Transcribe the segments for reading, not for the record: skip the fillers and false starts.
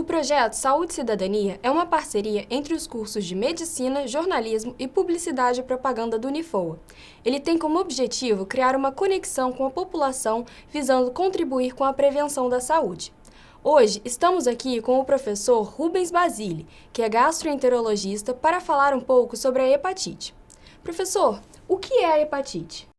O projeto Saúde e Cidadania é uma parceria entre os cursos de Medicina, Jornalismo e Publicidade e Propaganda do Unifoa. Ele tem como objetivo criar uma conexão com a população visando contribuir com a prevenção da saúde. Hoje, estamos aqui com o professor Rubens Basile, que é gastroenterologista, para falar um pouco sobre a hepatite. Professor, o que é a hepatite?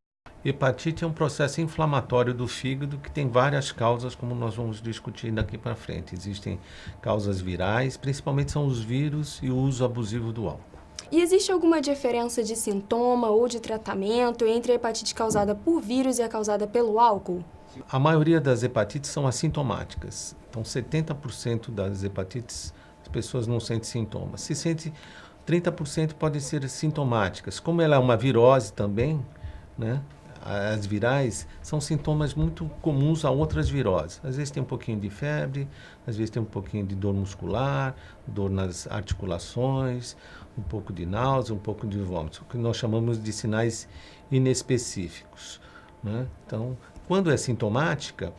Hepatite é um processo inflamatório do fígado que tem várias causas, como nós vamos discutir daqui para frente. Existem causas virais, principalmente são os vírus e o uso abusivo do álcool. E existe alguma diferença de sintoma ou de tratamento entre a hepatite causada por vírus e a causada pelo álcool? A maioria das hepatites são assintomáticas. Então, 70% das hepatites as pessoas não sentem sintomas. Se sente, 30% podem ser sintomáticas. Como ela é uma virose também, né? As virais são sintomas muito comuns a outras viroses. Às vezes tem um pouquinho de febre, às vezes tem um pouquinho de dor muscular, dor nas articulações, um pouco de náusea, um pouco de vômito, o que nós chamamos de sinais inespecíficos, né? Então, quando é sintomática,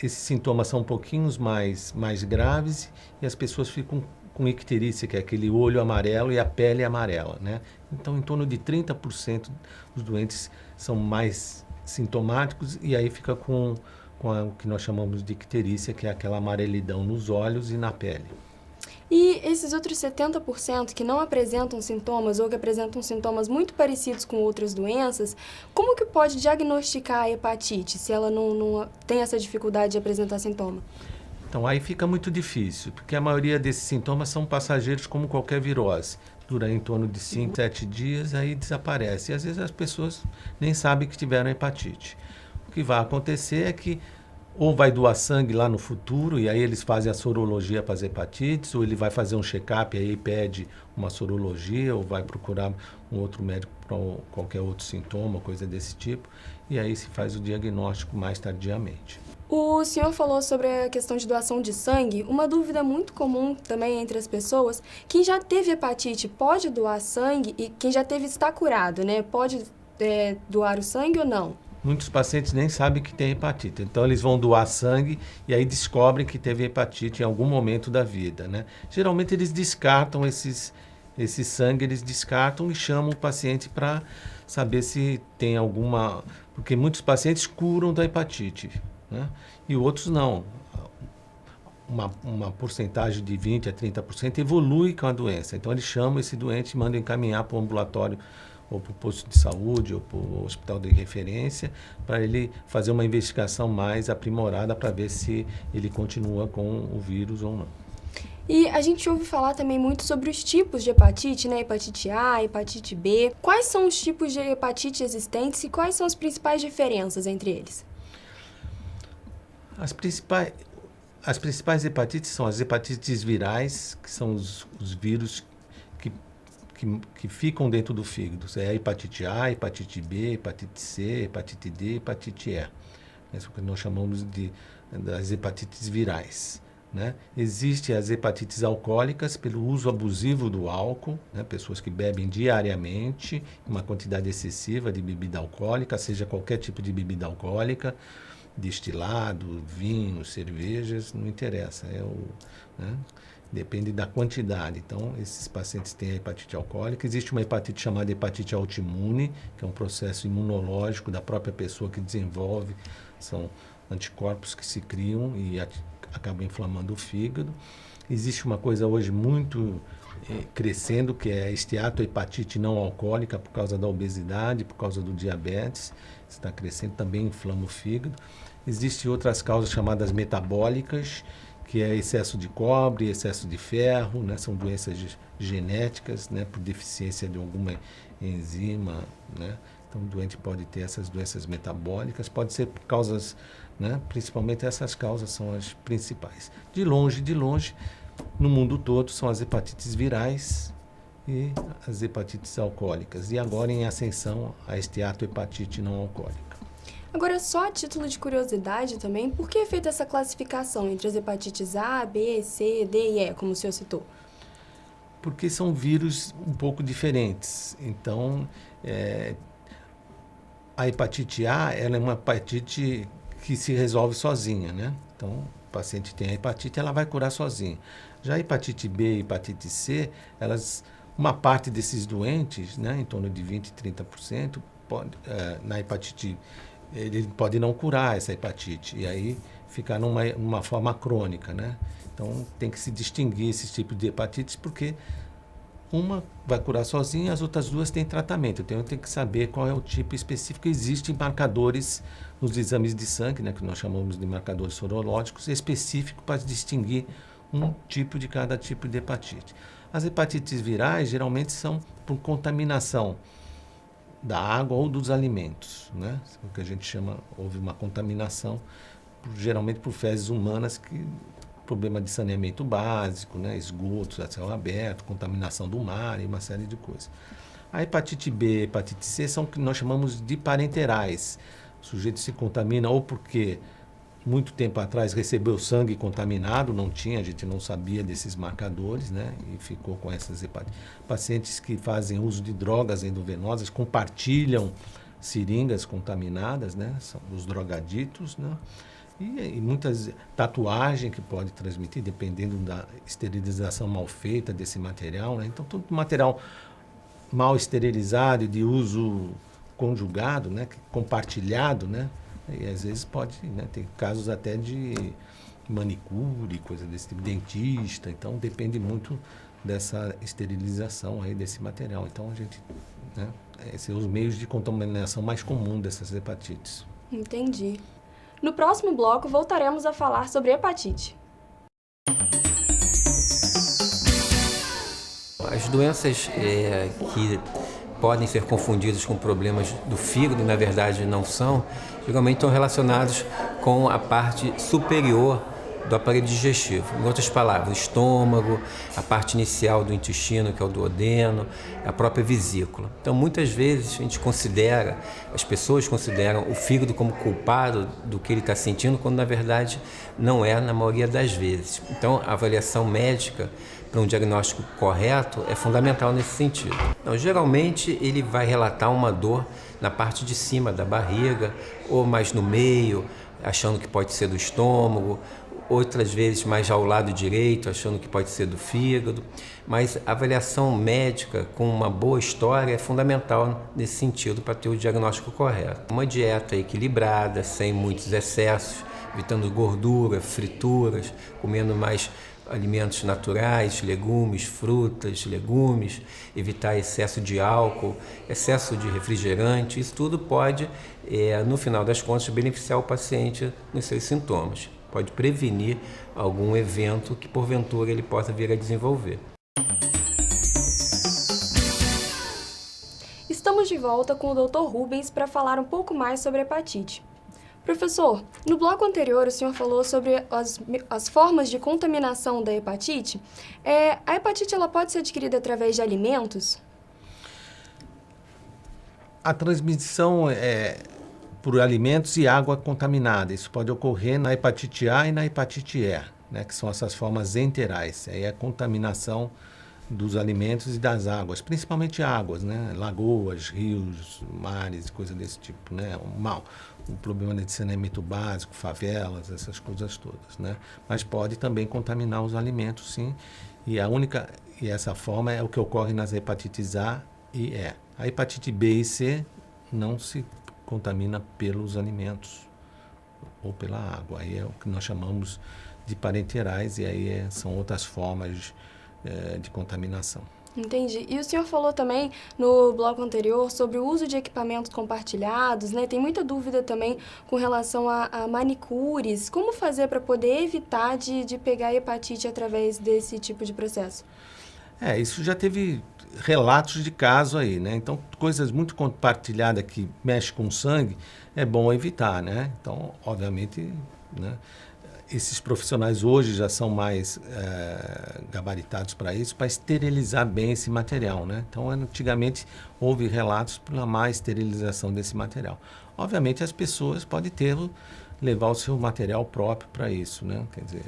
esses sintomas são um pouquinho mais graves e as pessoas ficam com icterícia, que é aquele olho amarelo e a pele amarela, né? Então, em torno de 30% dos doentes são mais sintomáticos e aí fica com o que nós chamamos de icterícia, que é aquela amarelidão nos olhos e na pele. E esses outros 70% que não apresentam sintomas ou que apresentam sintomas muito parecidos com outras doenças, como que pode diagnosticar a hepatite se ela não tem essa dificuldade de apresentar sintoma? Então, aí fica muito difícil, porque a maioria desses sintomas são passageiros como qualquer virose. Dura em torno de 5, 7 dias, aí desaparece. E às vezes as pessoas nem sabem que tiveram hepatite. O que vai acontecer é que ou vai doar sangue lá no futuro, e aí eles fazem a sorologia para as hepatites, ou ele vai fazer um check-up e aí pede uma sorologia, ou vai procurar um outro médico para qualquer outro sintoma, coisa desse tipo, e aí se faz o diagnóstico mais tardiamente. O senhor falou sobre a questão de doação de sangue. Uma dúvida muito comum também entre as pessoas, quem já teve hepatite pode doar sangue e quem já teve está curado, né? Pode doar o sangue ou não? Muitos pacientes nem sabem que tem hepatite, então eles vão doar sangue e aí descobrem que teve hepatite em algum momento da vida, né? Geralmente eles descartam esse sangue, eles descartam e chamam o paciente para saber se tem alguma... Porque muitos pacientes curam da hepatite, né? E outros não. Uma porcentagem de 20% a 30% evolui com a doença. Então eles chamam esse doente e mandam encaminhar para o ambulatório ou para o posto de saúde ou para o hospital de referência para ele fazer uma investigação mais aprimorada para ver se ele continua com o vírus ou não. E a gente ouve falar também muito sobre os tipos de hepatite, né? Hepatite A, hepatite B. Quais são os tipos de hepatite existentes e quais são as principais diferenças entre eles? As principais hepatites são as hepatites virais, que são os vírus que ficam dentro do fígado. É a hepatite A, hepatite B, hepatite C, hepatite D, hepatite E. Isso que nós chamamos das hepatites virais, né? Existem as hepatites alcoólicas pelo uso abusivo do álcool, né? Pessoas que bebem diariamente uma quantidade excessiva de bebida alcoólica, seja qualquer tipo de bebida alcoólica, destilado, vinho, cervejas, não interessa, né? Depende da quantidade. Então, esses pacientes têm a hepatite alcoólica. Existe uma hepatite chamada hepatite autoimune, que é um processo imunológico da própria pessoa que desenvolve, são anticorpos que se criam e acabam inflamando o fígado. Existe uma coisa hoje muito crescendo, que é a esteatohepatite não alcoólica, por causa da obesidade, por causa do diabetes. Está crescendo, também inflama o fígado. Existem outras causas chamadas metabólicas, que é excesso de cobre, excesso de ferro, né? São doenças genéticas, né? Por deficiência de alguma enzima, né? Então, o doente pode ter essas doenças metabólicas, pode ser por causas, né? Principalmente essas causas são as principais. De longe, no mundo todo, são as hepatites virais e as hepatites alcoólicas. E agora em ascensão, a esteatohepatite não alcoólica. Agora, só a título de curiosidade também, por que é feita essa classificação entre as hepatites A, B, C, D e E, como o senhor citou? Porque são vírus um pouco diferentes. Então, a hepatite A, ela é uma hepatite que se resolve sozinha, né? Então, paciente tem a hepatite, ela vai curar sozinha. Já a hepatite B e hepatite C, uma parte desses doentes, né, em torno de 20, 30%, na hepatite, ele pode não curar essa hepatite, e aí ficar numa forma crônica, né? Então, tem que se distinguir esses tipos de hepatites, porque uma vai curar sozinha, as outras duas têm tratamento. Então, eu tenho que saber qual é o tipo específico. Existem marcadores nos exames de sangue, né, que nós chamamos de marcadores sorológicos, específicos para distinguir um tipo de cada tipo de hepatite. As hepatites virais geralmente são por contaminação da água ou dos alimentos, né? O que a gente chama, houve uma contaminação, geralmente por fezes humanas, problema de saneamento básico, né? Esgotos a céu aberto, contaminação do mar e uma série de coisas. A hepatite B e a hepatite C são o que nós chamamos de parenterais. O sujeito se contamina ou porque muito tempo atrás recebeu sangue contaminado, a gente não sabia desses marcadores, né? E ficou com essas hepatites. Pacientes que fazem uso de drogas endovenosas compartilham seringas contaminadas, né? São os drogaditos, né? E muitas tatuagens que pode transmitir, dependendo da esterilização mal feita desse material, né? Então, todo material mal esterilizado, de uso conjugado, né? Compartilhado, né? E às vezes pode, né? Tem casos até de manicure, coisa desse tipo, dentista. Então, depende muito dessa esterilização aí desse material. Então, a gente, né? Esses são os meios de contaminação mais comuns dessas hepatites. Entendi. No próximo bloco, voltaremos a falar sobre hepatite. As doenças que podem ser confundidas com problemas do fígado, na verdade não são, geralmente estão relacionados com a parte superior do aparelho digestivo. Em outras palavras, o estômago, a parte inicial do intestino, que é o duodeno, a própria vesícula. Então, muitas vezes, as pessoas consideram o fígado como culpado do que ele está sentindo, quando na verdade não é, na maioria das vezes. Então, a avaliação médica para um diagnóstico correto é fundamental nesse sentido. Então, geralmente, ele vai relatar uma dor na parte de cima da barriga, ou mais no meio, achando que pode ser do estômago, outras vezes mais ao lado direito, achando que pode ser do fígado, mas a avaliação médica com uma boa história é fundamental nesse sentido para ter o diagnóstico correto. Uma dieta equilibrada, sem muitos excessos, evitando gordura, frituras, comendo mais alimentos naturais, legumes, frutas, legumes, evitar excesso de álcool, excesso de refrigerante, isso tudo pode, no final das contas, beneficiar o paciente nos seus sintomas. Pode prevenir algum evento que, porventura, ele possa vir a desenvolver. Estamos de volta com o Dr. Rubens para falar um pouco mais sobre hepatite. Professor, no bloco anterior o senhor falou sobre as formas de contaminação da hepatite. A hepatite ela pode ser adquirida através de alimentos? A transmissão é por alimentos e água contaminada. Isso pode ocorrer na hepatite A e na hepatite E, né, que são essas formas enterais. Aí é a contaminação dos alimentos e das águas, principalmente águas, né, lagoas, rios, mares, coisas desse tipo, né, o problema de saneamento básico, favelas, essas coisas todas, né, mas pode também contaminar os alimentos, sim, e essa forma é o que ocorre nas hepatites A e E. A hepatite B e C não se contamina pelos alimentos ou pela água. Aí é o que nós chamamos de parenterais e aí são outras formas de contaminação. Entendi. E o senhor falou também no bloco anterior sobre o uso de equipamentos compartilhados, né? Tem muita dúvida também com relação a manicures. Como fazer para poder evitar de pegar hepatite através desse tipo de processo? Isso já teve relatos de caso aí, né? Então, coisas muito compartilhadas que mexem com sangue, é bom evitar, né? Então, obviamente, né, esses profissionais hoje já são mais gabaritados para isso, para esterilizar bem esse material, né? Então, antigamente, houve relatos pela má esterilização desse material. Obviamente, as pessoas podem levar o seu material próprio para isso, né? Quer dizer,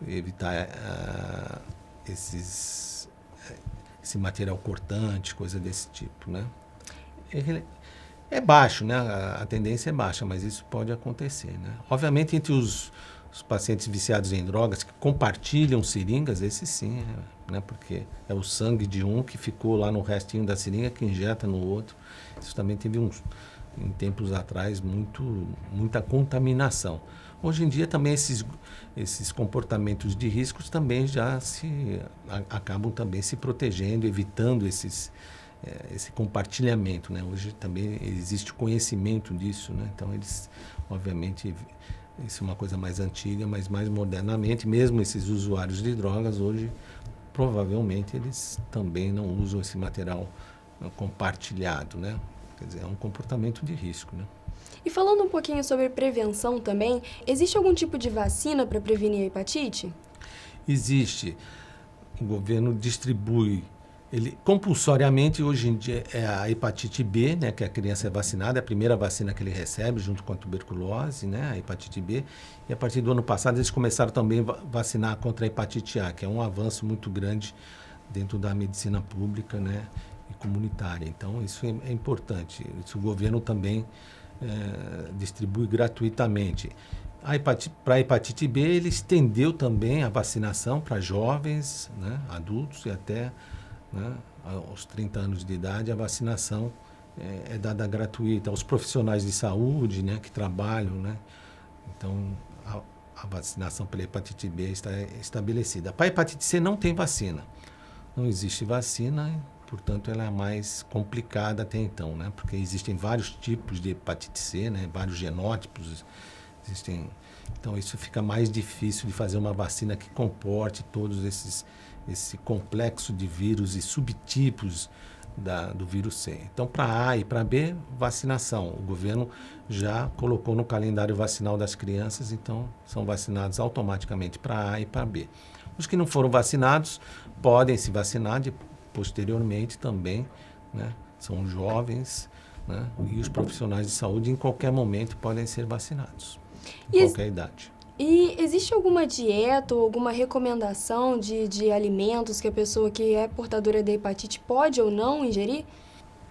evitar esse material cortante, coisa desse tipo, né? É baixo, né? A tendência é baixa, mas isso pode acontecer, né? Obviamente, entre os Os pacientes viciados em drogas que compartilham seringas, esses sim, né? Porque é o sangue de um que ficou lá no restinho da seringa que injeta no outro. Isso também teve em tempos atrás, muita contaminação. Hoje em dia também esses comportamentos de riscos também já acabam também se protegendo, evitando esse compartilhamento, né? Hoje também existe o conhecimento disso, né? Então eles, obviamente, isso é uma coisa mais antiga, mas mais modernamente, mesmo esses usuários de drogas hoje, provavelmente eles também não usam esse material compartilhado, né? Quer dizer, é um comportamento de risco, né? E falando um pouquinho sobre prevenção também, existe algum tipo de vacina para prevenir a hepatite? Existe. O governo distribui, ele compulsoriamente, hoje em dia, é a hepatite B, né, que a criança é vacinada, é a primeira vacina que ele recebe, junto com a tuberculose, né, a hepatite B. E a partir do ano passado, eles começaram também a vacinar contra a hepatite A, que é um avanço muito grande dentro da medicina pública, né, e comunitária. Então, isso é importante. Isso o governo também distribui gratuitamente. Para a hepatite B, ele estendeu também a vacinação para jovens, né, adultos e até, né, aos 30 anos de idade, a vacinação é dada gratuita. Aos profissionais de saúde, né, que trabalham, né, então a vacinação pela hepatite B está estabelecida. Para a hepatite C não tem vacina. Não existe vacina, portanto, ela é mais complicada até então, né? Porque existem vários tipos de hepatite C, né? Vários genótipos existem. Então, isso fica mais difícil de fazer uma vacina que comporte todos esse complexo de vírus e subtipos do vírus C. Então, para A e para B, vacinação. O governo já colocou no calendário vacinal das crianças, então são vacinados automaticamente para A e para B. Os que não foram vacinados podem se vacinar posteriormente também, né? São jovens, né? E os profissionais de saúde em qualquer momento podem ser vacinados, em qualquer idade. E existe alguma dieta ou alguma recomendação de alimentos que a pessoa que é portadora da hepatite pode ou não ingerir?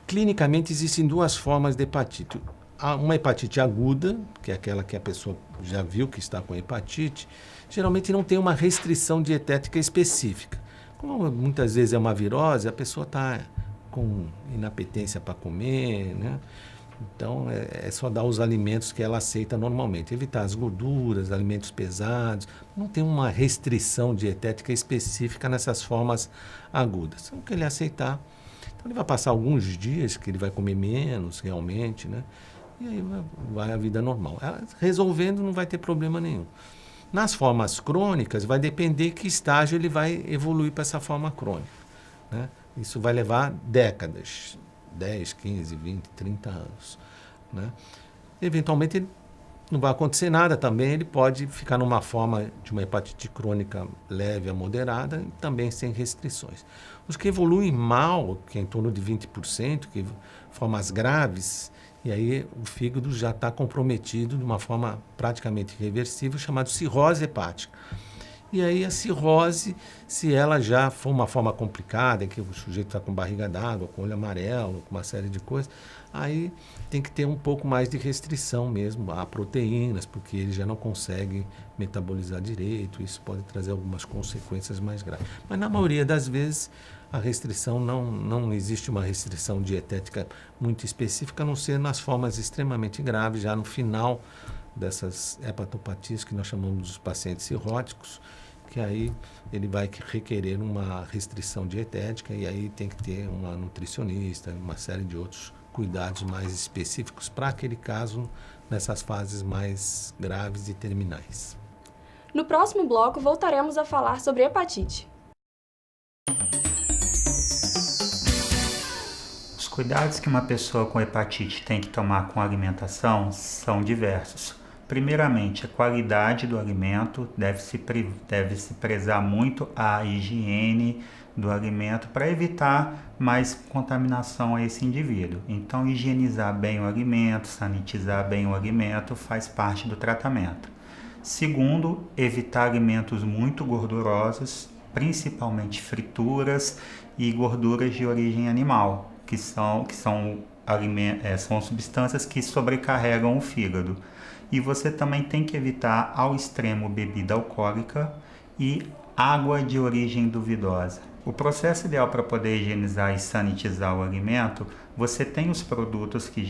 Clinicamente existem duas formas de hepatite. Há uma hepatite aguda, que é aquela que a pessoa já viu que está com hepatite, geralmente não tem uma restrição dietética específica. Como muitas vezes é uma virose, a pessoa está com inapetência para comer, né? Então, é só dar os alimentos que ela aceita normalmente. Evitar as gorduras, alimentos pesados. Não tem uma restrição dietética específica nessas formas agudas. O que ele aceitar. Então, ele vai passar alguns dias que ele vai comer menos, realmente, né? E aí vai a vida normal. Resolvendo, não vai ter problema nenhum. Nas formas crônicas, vai depender que estágio ele vai evoluir para essa forma crônica, né? Isso vai levar décadas, 10, 15, 20, 30 anos, né? Eventualmente, ele não vai acontecer nada também, ele pode ficar numa forma de uma hepatite crônica leve a moderada e também sem restrições. Os que evoluem mal, que é em torno de 20%, que formas graves, e aí o fígado já está comprometido de uma forma praticamente irreversível, chamada cirrose hepática. E aí a cirrose, se ela já for uma forma complicada, em que o sujeito está com barriga d'água, com olho amarelo, com uma série de coisas, aí tem que ter um pouco mais de restrição mesmo a proteínas, porque ele já não consegue metabolizar direito, isso pode trazer algumas consequências mais graves. Mas na maioria das vezes a restrição não existe uma restrição dietética muito específica, a não ser nas formas extremamente graves, já no final dessas hepatopatias que nós chamamos dos pacientes cirróticos, que aí ele vai requerer uma restrição dietética e aí tem que ter uma nutricionista, uma série de outros cuidados mais específicos para aquele caso nessas fases mais graves e terminais. No próximo bloco, voltaremos a falar sobre hepatite. Os cuidados que uma pessoa com hepatite tem que tomar com a alimentação são diversos. Primeiramente, a qualidade do alimento, deve-se prezar muito a higiene do alimento para evitar mais contaminação a esse indivíduo. Então, higienizar bem o alimento, sanitizar bem o alimento faz parte do tratamento. Segundo, evitar alimentos muito gordurosos, principalmente frituras e gorduras de origem animal, que são substâncias que sobrecarregam o fígado. E você também tem que evitar ao extremo bebida alcoólica e água de origem duvidosa. O processo ideal para poder higienizar e sanitizar o alimento, você tem os produtos que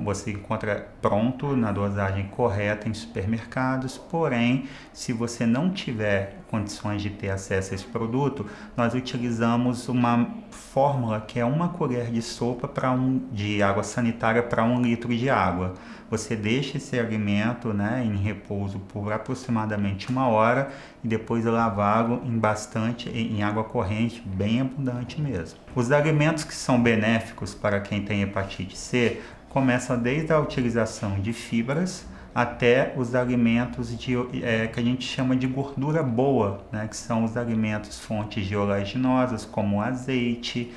você encontra pronto na dosagem correta em supermercados, porém, se você não tiver condições de ter acesso a esse produto, nós utilizamos uma fórmula que é 1 colher de sopa de água sanitária para 1 litro de água. Você deixa esse alimento, em repouso por aproximadamente 1 hora e depois lavá-lo em água corrente, bem abundante mesmo. Os alimentos que são benéficos para quem tem hepatite C começam desde a utilização de fibras até os alimentos que a gente chama de gordura boa, que são os alimentos fontes de oleaginosas, como azeite,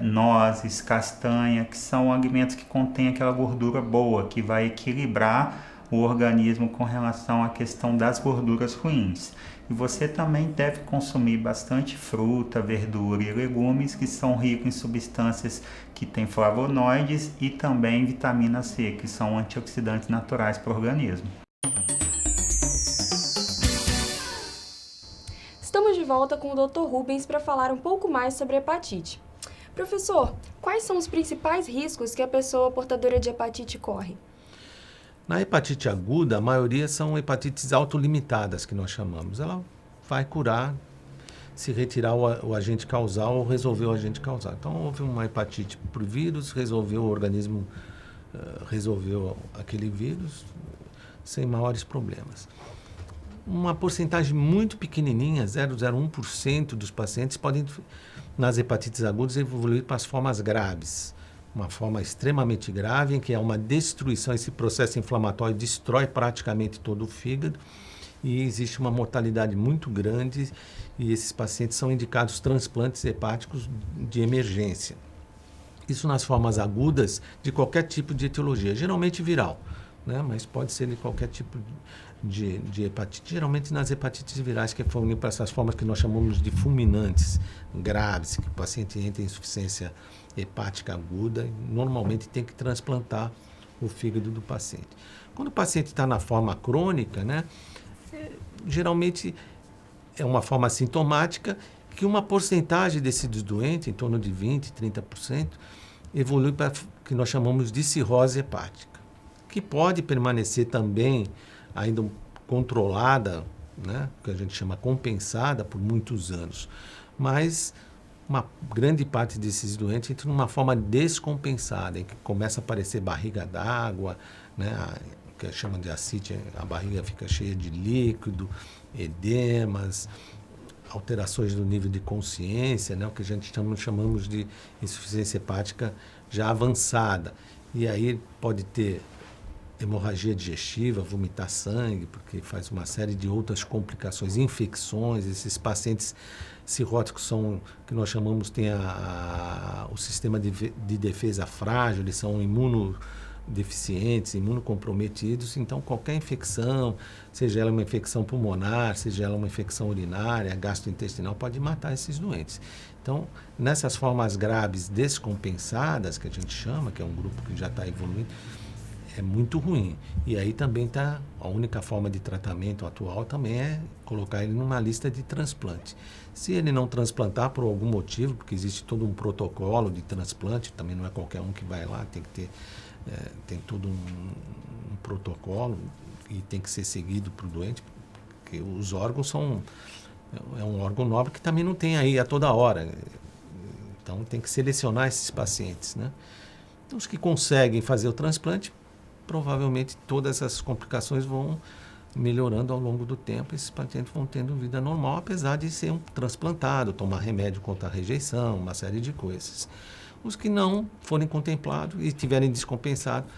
nozes, castanha, que são alimentos que contêm aquela gordura boa, que vai equilibrar o organismo com relação à questão das gorduras ruins. E você também deve consumir bastante fruta, verdura e legumes, que são ricos em substâncias que têm flavonoides e também vitamina C, que são antioxidantes naturais para o organismo. Estamos de volta com o Dr. Rubens para falar um pouco mais sobre hepatite. Professor, quais são os principais riscos que a pessoa portadora de hepatite corre? Na hepatite aguda, a maioria são hepatites autolimitadas, que nós chamamos. Ela vai curar se retirar o agente causal ou resolver o agente causal. Então, houve uma hepatite por vírus, o organismo resolveu aquele vírus sem maiores problemas. Uma porcentagem muito pequenininha, 0,01% dos pacientes podem, nas hepatites agudas, evoluir para as formas graves. Uma forma extremamente grave, em que há uma destruição, esse processo inflamatório destrói praticamente todo o fígado e existe uma mortalidade muito grande e esses pacientes são indicados transplantes hepáticos de emergência. Isso nas formas agudas de qualquer tipo de etiologia, geralmente viral, mas pode ser de qualquer tipo de hepatite, geralmente nas hepatites virais, que foram para essas formas que nós chamamos de fulminantes, graves, que o paciente entra em insuficiência hepática aguda e normalmente tem que transplantar o fígado do paciente. Quando o paciente está na forma crônica, geralmente é uma forma sintomática que uma porcentagem desses doentes, em torno de 20%, 30%, evolui para o que nós chamamos de cirrose hepática, que pode permanecer também ainda controlada, que a gente chama compensada por muitos anos, mas uma grande parte desses doentes entra numa forma descompensada, em que começa a aparecer barriga d'água, que chama de ascite, a barriga fica cheia de líquido, edemas, alterações do nível de consciência, o que a gente chamamos de insuficiência hepática já avançada. E aí pode ter hemorragia digestiva, vomitar sangue, porque faz uma série de outras complicações, infecções. Esses pacientes cirróticos são, que nós chamamos, tem o sistema de defesa frágil, eles são imunodeficientes, imunocomprometidos, então qualquer infecção, seja ela uma infecção pulmonar, seja ela uma infecção urinária, gastrointestinal, pode matar esses doentes. Então, nessas formas graves descompensadas, que a gente chama, que é um grupo que já está evoluindo, é muito ruim. E aí também a única forma de tratamento atual também é colocar ele numa lista de transplante. Se ele não transplantar por algum motivo, porque existe todo um protocolo de transplante, também não é qualquer um que vai lá, tem que ter, tem todo um protocolo e tem que ser seguido para o doente, porque os órgãos é um órgão nobre que também não tem aí a toda hora. Então tem que selecionar esses pacientes, Então, os que conseguem fazer o transplante, provavelmente todas essas complicações vão melhorando ao longo do tempo, esses pacientes vão tendo vida normal, apesar de ser um transplantado, tomar remédio contra a rejeição, uma série de coisas. Os que não forem contemplados e estiverem descompensados,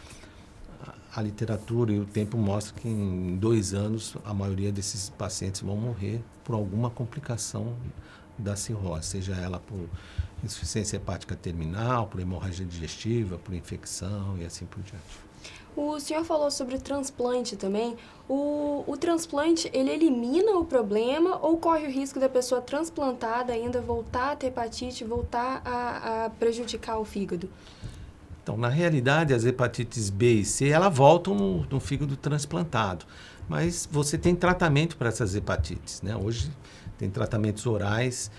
a literatura e o tempo mostram que em 2 anos a maioria desses pacientes vão morrer por alguma complicação da cirrose, seja ela por insuficiência hepática terminal, por hemorragia digestiva, por infecção e assim por diante. O senhor falou sobre o transplante também. O transplante, ele elimina o problema ou corre o risco da pessoa transplantada ainda voltar a ter hepatite, voltar a prejudicar o fígado? Então, na realidade, as hepatites B e C, elas voltam no fígado transplantado. Mas você tem tratamento para essas hepatites, né? Hoje tem tratamentos orais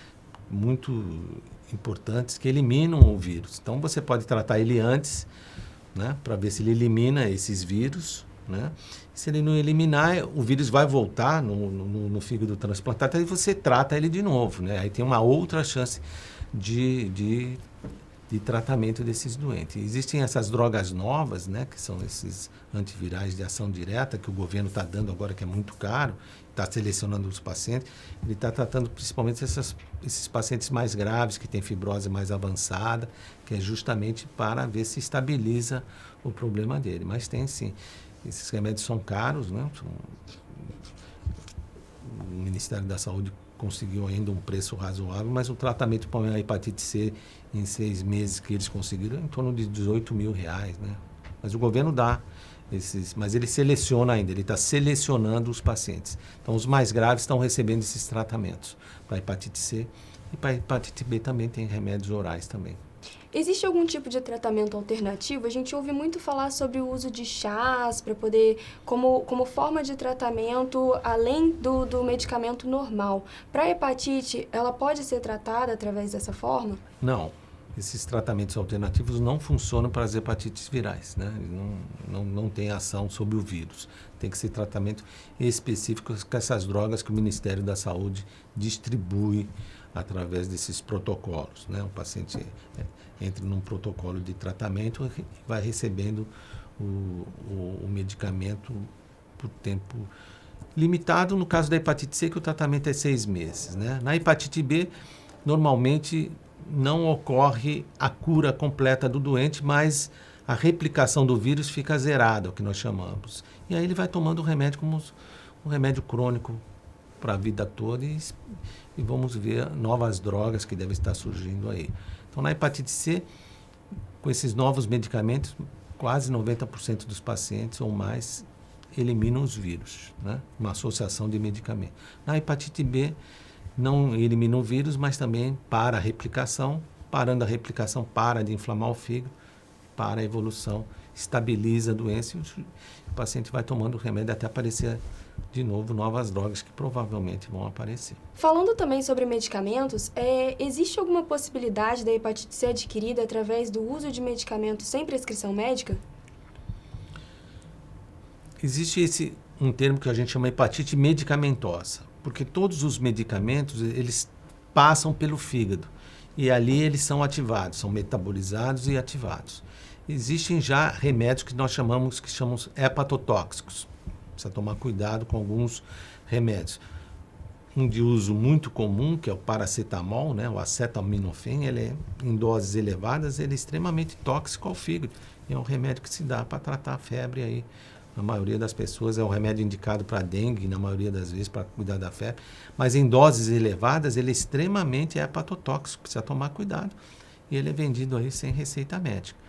muito importantes que eliminam o vírus. Então, você pode tratar ele antes, né, para ver se ele elimina esses vírus, né? Se ele não eliminar, o vírus vai voltar no fígado transplantado e você trata ele de novo, né? Aí tem uma outra chance de tratamento desses doentes. Existem essas drogas novas, né, que são esses antivirais de ação direta, que o governo está dando agora, que é muito caro, está selecionando os pacientes. Ele está tratando principalmente esses pacientes mais graves, que têm fibrose mais avançada, que é justamente para ver se estabiliza o problema dele. Mas tem sim. Esses remédios são caros, né? O Ministério da Saúde conseguiu ainda um preço razoável, mas o tratamento para a hepatite C em 6 meses que eles conseguiram é em torno de R$18 mil, né? Mas o governo dá mas ele seleciona ainda, ele está selecionando os pacientes. Então, os mais graves estão recebendo esses tratamentos para a hepatite C e para a hepatite B também tem remédios orais também. Existe algum tipo de tratamento alternativo? A gente ouve muito falar sobre o uso de chás para poder, como forma de tratamento, além do medicamento normal. Para a hepatite, ela pode ser tratada através dessa forma? Não. Esses tratamentos alternativos não funcionam para as hepatites virais, né? Não tem ação sobre o vírus. Tem que ser tratamento específico com essas drogas que o Ministério da Saúde distribui através desses protocolos, né? O paciente entra num protocolo de tratamento e vai recebendo o medicamento por tempo limitado. No caso da hepatite C, que o tratamento é 6 meses, né? Na hepatite B, normalmente não ocorre a cura completa do doente, mas a replicação do vírus fica zerada, o que nós chamamos. E aí ele vai tomando o remédio como um remédio crônico para a vida toda e vamos ver novas drogas que devem estar surgindo aí. Então, na hepatite C, com esses novos medicamentos, quase 90% dos pacientes ou mais eliminam os vírus, né? Uma associação de medicamentos. Na hepatite B, não elimina o vírus, mas também para a replicação. Parando a replicação, para de inflamar o fígado, para a evolução, estabiliza a doença e o paciente vai tomando o remédio até aparecer de novo novas drogas que provavelmente vão aparecer. Falando também sobre medicamentos, existe alguma possibilidade da hepatite ser adquirida através do uso de medicamentos sem prescrição médica? Existe um termo que a gente chama hepatite medicamentosa, porque todos os medicamentos, eles passam pelo fígado e ali eles são ativados, são metabolizados e ativados. Existem já remédios que nós chamamos hepatotóxicos. Precisa tomar cuidado com alguns remédios. Um de uso muito comum, que é o paracetamol, né? O acetaminofém, ele é, em doses elevadas, ele é extremamente tóxico ao fígado. E é um remédio que se dá para tratar a febre aí. Na maioria das pessoas é um remédio indicado para dengue, na maioria das vezes para cuidar da febre. Mas em doses elevadas, ele é extremamente hepatotóxico, precisa tomar cuidado. E ele é vendido aí sem receita médica.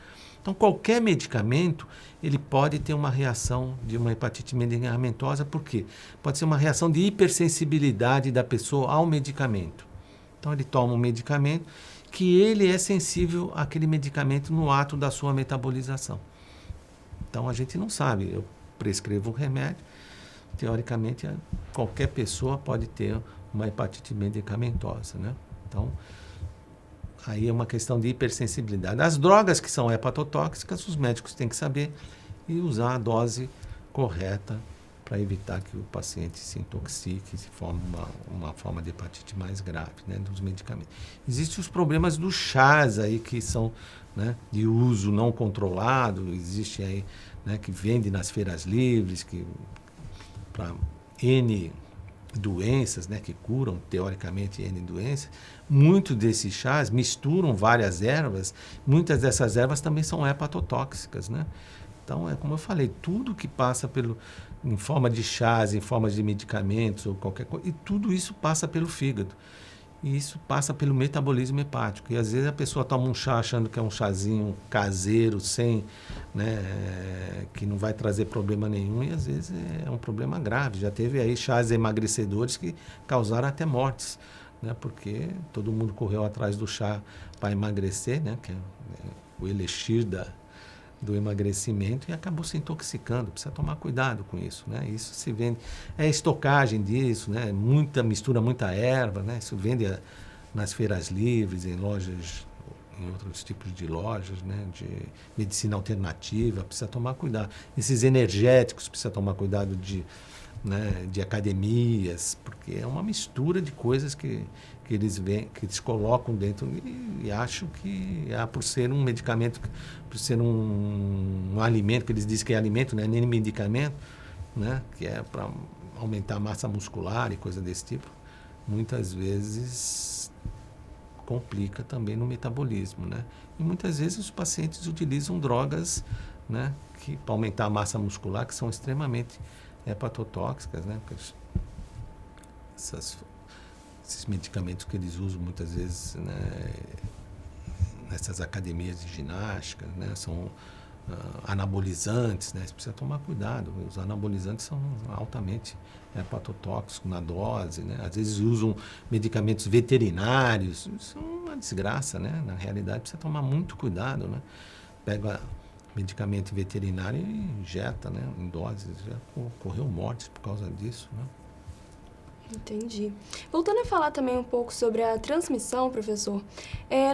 Então, qualquer medicamento, ele pode ter uma reação de uma hepatite medicamentosa, por quê? Pode ser uma reação de hipersensibilidade da pessoa ao medicamento. Então, ele toma um medicamento que ele é sensível àquele medicamento no ato da sua metabolização. Então, a gente não sabe. Eu prescrevo um remédio, teoricamente, qualquer pessoa pode ter uma hepatite medicamentosa, né? Então, aí é uma questão de hipersensibilidade. As drogas que são hepatotóxicas, os médicos têm que saber e usar a dose correta para evitar que o paciente se intoxique e se forme uma forma de hepatite mais grave, né, dos medicamentos. Existem os problemas dos chás aí que são, né, de uso não controlado, existe aí, né, que vende nas feiras livres, que para N doenças, né, que curam teoricamente N doenças. Muitos desses chás misturam várias ervas, muitas dessas ervas também são hepatotóxicas, né? Então, é como eu falei, tudo que passa em forma de chás, em forma de medicamentos ou qualquer coisa, e tudo isso passa pelo fígado. E isso passa pelo metabolismo hepático. E às vezes a pessoa toma um chá achando que é um chazinho caseiro, sem, né, que não vai trazer problema nenhum, e às vezes é um problema grave. Já teve aí chás emagrecedores que causaram até mortes, né, porque todo mundo correu atrás do chá para emagrecer, né, que é o elixir do emagrecimento e acabou se intoxicando. Precisa tomar cuidado com isso, né? Isso se vende, é estocagem disso, né? Muita erva, né? Isso vende nas feiras livres, em lojas, em outros tipos de lojas, né? De medicina alternativa. Precisa tomar cuidado. Esses energéticos, precisa tomar cuidado de academias, porque é uma mistura de coisas que eles colocam dentro e acham que por ser um medicamento, por ser um alimento, que eles dizem que é alimento, né? Nem medicamento, né? Que é para aumentar a massa muscular e coisa desse tipo, muitas vezes complica também no metabolismo, né? E muitas vezes os pacientes utilizam drogas, né? Que para aumentar a massa muscular, que são extremamente hepatotóxicas, né? Esses medicamentos que eles usam muitas vezes, né, nessas academias de ginástica, né, são anabolizantes, né? Você precisa tomar cuidado. Os anabolizantes são altamente hepatotóxicos na dose, né? Às vezes usam medicamentos veterinários. Isso é uma desgraça, né? Na realidade, precisa tomar muito cuidado, né? Pega medicamento veterinário e injeta, né, em doses. Já ocorreu mortes por causa disso, né? Entendi. Voltando a falar também um pouco sobre a transmissão, professor,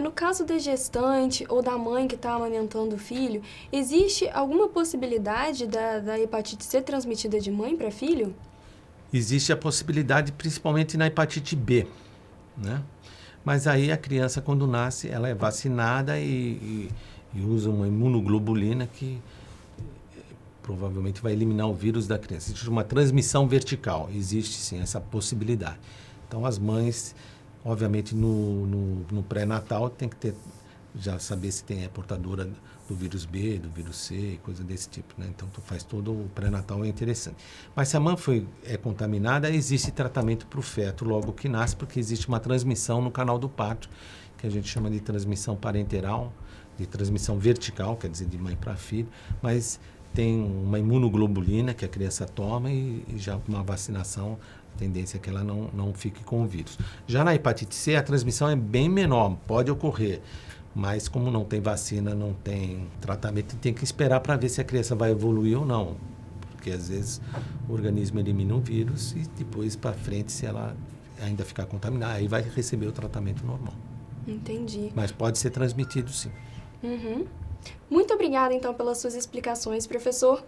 no caso da gestante ou da mãe que está amamentando o filho, existe alguma possibilidade da hepatite ser transmitida de mãe para filho? Existe a possibilidade, principalmente na hepatite B, né? Mas aí a criança, quando nasce, ela é vacinada e usa uma imunoglobulina que provavelmente vai eliminar o vírus da criança. Existe uma transmissão vertical, existe sim essa possibilidade. Então as mães, obviamente no pré-natal tem que já saber se é portadora do vírus B, do vírus C, coisa desse tipo, né? Então tu faz todo o pré-natal, é interessante. Mas se a mãe é contaminada, existe tratamento para o feto logo que nasce, porque existe uma transmissão no canal do parto, que a gente chama de transmissão parenteral, de transmissão vertical, quer dizer, de mãe para filho, mas tem uma imunoglobulina que a criança toma e já com uma vacinação, a tendência é que ela não fique com o vírus. Já na hepatite C, a transmissão é bem menor, pode ocorrer, mas como não tem vacina, não tem tratamento, tem que esperar para ver se a criança vai evoluir ou não, porque às vezes o organismo elimina o vírus e depois para frente, se ela ainda ficar contaminada, aí vai receber o tratamento normal. Entendi. Mas pode ser transmitido, sim. Uhum. Muito obrigada, então, pelas suas explicações, professor.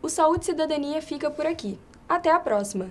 O Saúde e Cidadania fica por aqui. Até a próxima!